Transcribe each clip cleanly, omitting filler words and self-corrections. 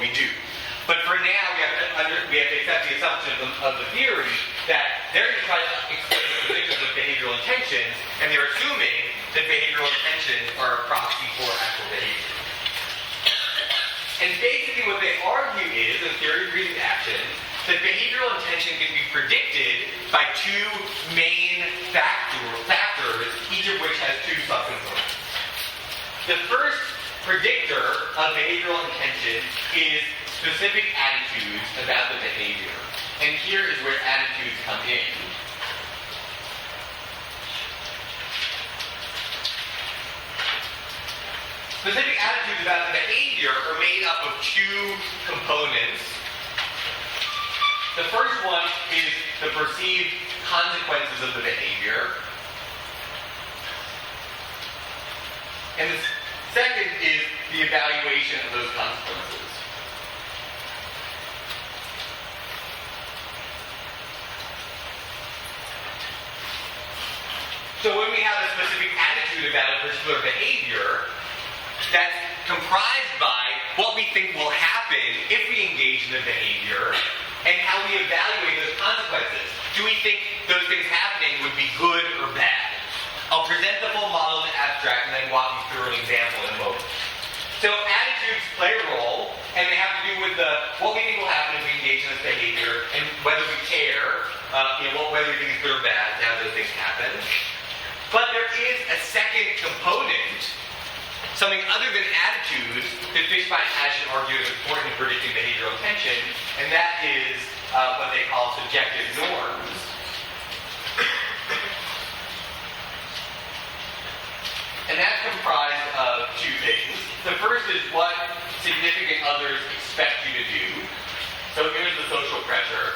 we do. But for now, we have to accept the assumption of the theory that they're going to try to explain the predictions of behavioral intentions, and they're assuming that behavioral intentions are a proxy for actual behavior. And basically what they argue is, in theory of reasoned action, that behavioral intention can be predicted by two main factors, each of which has two subcomponents. The first predictor of behavioral intention is specific attitudes about the behavior. And here is where attitudes come in. Specific attitudes about the behavior are made up of two components. The first one is the perceived consequences of the behavior. And the second is the evaluation of those consequences. So when we have a specific attitude about a particular behavior, that's comprised by what we think will happen if we engage in the behavior and how we evaluate those consequences. Do we think those things happening would be good or bad? I'll present the full model in the abstract and then walk you through an example in a moment. So attitudes play a role, and they have to do with what we think will happen if we engage in this behavior and whether we care, whether we think it's good or bad to have those things happen. But there is a second component, something other than attitudes, that Fishbein and Ash argue is important in predicting behavioral intention, and that is what they call subjective norms. And that's comprised of two things. The first is what significant others expect you to do. So here's the social pressure.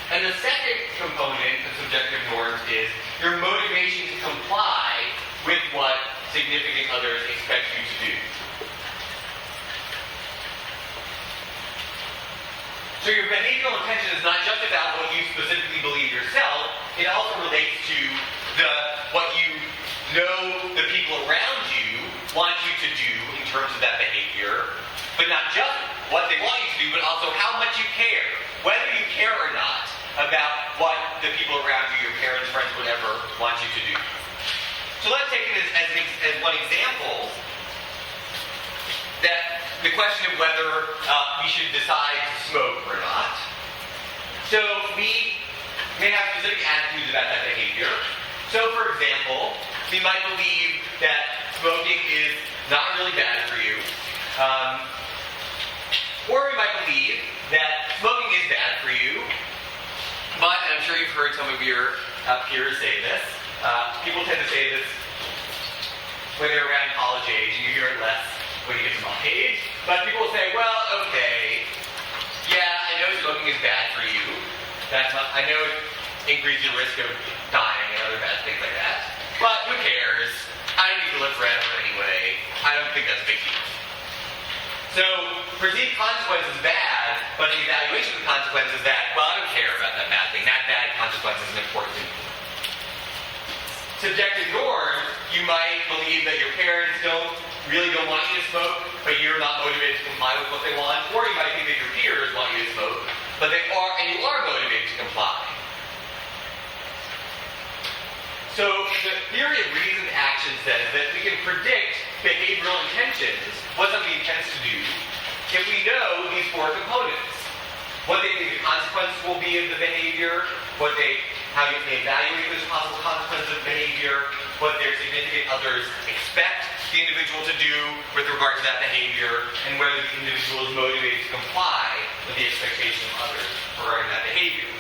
And the second component of subjective norms is your motivation to comply with what significant others expect you to do. So your behavioral intention is not just about what you specifically believe yourself, it also relates to what you know the people around you want you to do in terms of that behavior, but not just what they want you to do, but also how much you care, whether you care or not about what the people around you, your parents, friends, whatever, want you to do. So let's take it as one example, that the question of whether we should decide to smoke or not. So we may have specific attitudes about that behavior. So for example, we might believe that smoking is not really bad for you. Or we might believe that smoking is bad for you. But, and I'm sure you've heard some of your peers say this, people tend to say this when they're around college age, and you hear it less when you get to my age. But people will say, well, okay, yeah, I know smoking is bad for you. I know it increases your risk of dying and other bad things like that. But who cares? I don't need to live forever anyway. I don't think that's a big deal. So, perceived consequence is bad, but the evaluation of the consequence is that, well, I don't care about that bad thing. That bad consequence isn't important to me. Subjective norms, you might believe that your parents really don't want you to smoke, but you're not motivated to comply with what they want. Or you might think that your peers want you to smoke, but they are, and you are motivated to comply. So the theory of reasoned action says that we can predict behavioral intentions, what somebody intends to do, if we know these four components. What they think the consequences will be of the behavior, how you may evaluate those possible consequences of behavior, what their significant others expect the individual to do with regard to that behavior, and whether the individual is motivated to comply with the expectation of others regarding that behavior.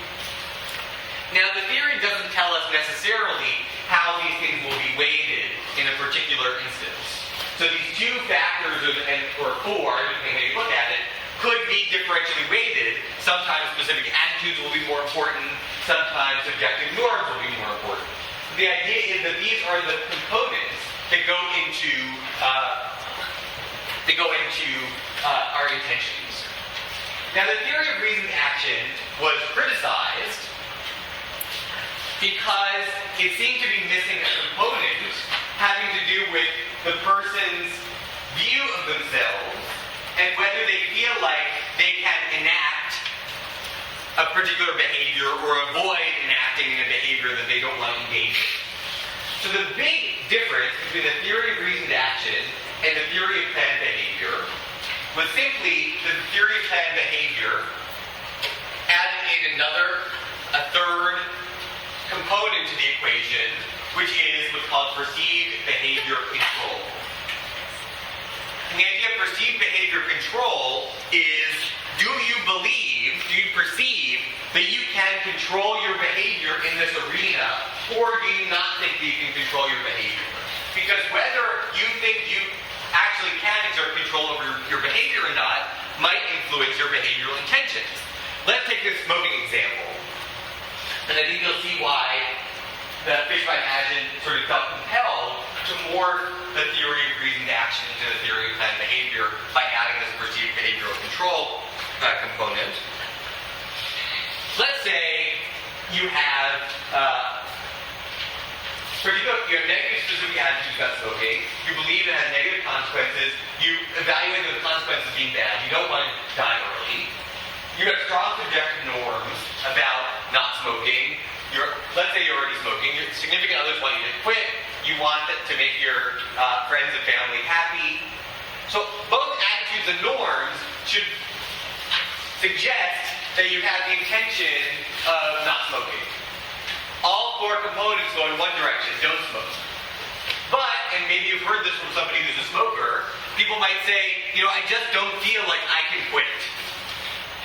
Now, the theory doesn't tell us necessarily how these things will be weighted in a particular instance. So these two factors, or four, depending on how you look at it, could be differentially weighted. Sometimes specific attitudes will be more important, sometimes subjective norms will be more important. The idea is that these are the components that go into our intentions. Now, the theory of reasoned action was criticized because it seemed to be missing a component having to do with the person's view of themselves and whether they feel like they can enact a particular behavior or avoid enacting a behavior that they don't want to engage in. So the big difference between the theory of reasoned action and the theory of planned behavior was simply that the theory of planned behavior added in a third component to the equation, which is what's called perceived behavior control. And the idea of perceived behavior control is, do you perceive that you can control your behavior in this arena, or do you not think that you can control your behavior? Because whether you think you actually can exert control over your behavior or not might influence your behavioral intentions. Let's take this smoking example. And I think you'll see why the PSYC agent sort of felt compelled to morph the theory of reasoned action into the theory of planned behavior by adding this perceived behavioral control component. Let's say you have negative specific attitudes about smoking. You believe it has negative consequences. You evaluate those consequences being bad. You don't want to die early. You have strong subjective norms about not smoking. Let's say you're already smoking. Your significant others want you to quit. You want to make your friends and family happy. So both attitudes and norms should suggest that you have the intention of not smoking. All four components go in one direction, don't smoke. But, and maybe you've heard this from somebody who's a smoker, people might say, I just don't feel like I can quit.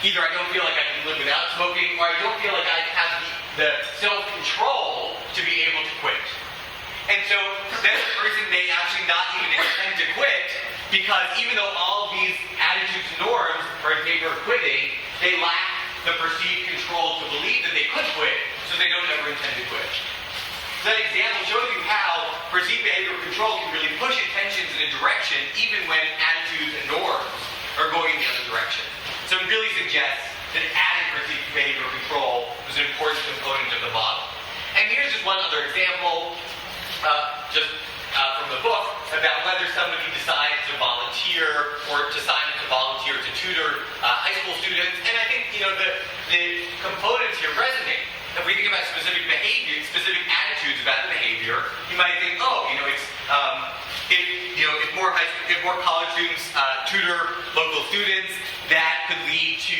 Either I don't feel like I can live without smoking, or I don't feel like I have the self-control to be able to quit. And so then the person may actually not even intend to quit, because even though all of these attitudes and norms are in favor of quitting, they lack the perceived control to believe that they could quit, so they don't ever intend to quit. So that example shows you how perceived behavioral control can really push attentions in a direction even when attitudes and norms are going in the other direction. So it really suggests that adding perceived behavioral control was an important component of the model. And here's just one other example, from the book, about whether somebody decides to volunteer or decided to volunteer to tutor high school students. And I think, the components here resonate. If we think about specific behavior, specific attitudes about the behavior, you might think, if more college students tutor local students, that could lead to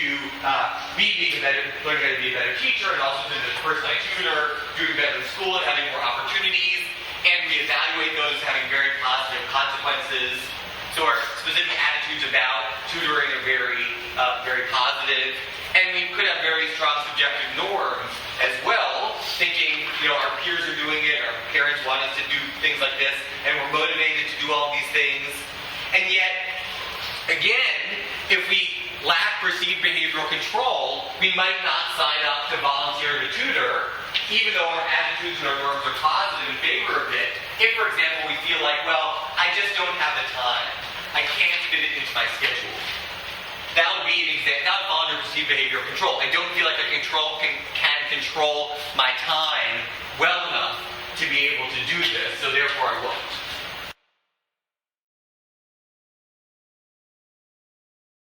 me learning how to be a better teacher, and also to the person I tutor doing better in school and having more opportunities. And we evaluate those as having very positive consequences. So our specific attitudes about tutoring are very positive. And we could have very strong subjective norms as well, thinking, our peers are doing it, our parents want us to do things like this, and we're motivated to do all these things. And yet, again, if we lack perceived behavioral control, we might not sign up to volunteer to tutor, even though our attitudes and our norms are positive in favor of it. If, for example, we feel like, I just don't have the time. I can't fit it into my schedule. That would be an example. That would fall under perceived behavioral control. I don't feel like I can control my time well enough to be able to do this, so therefore I won't.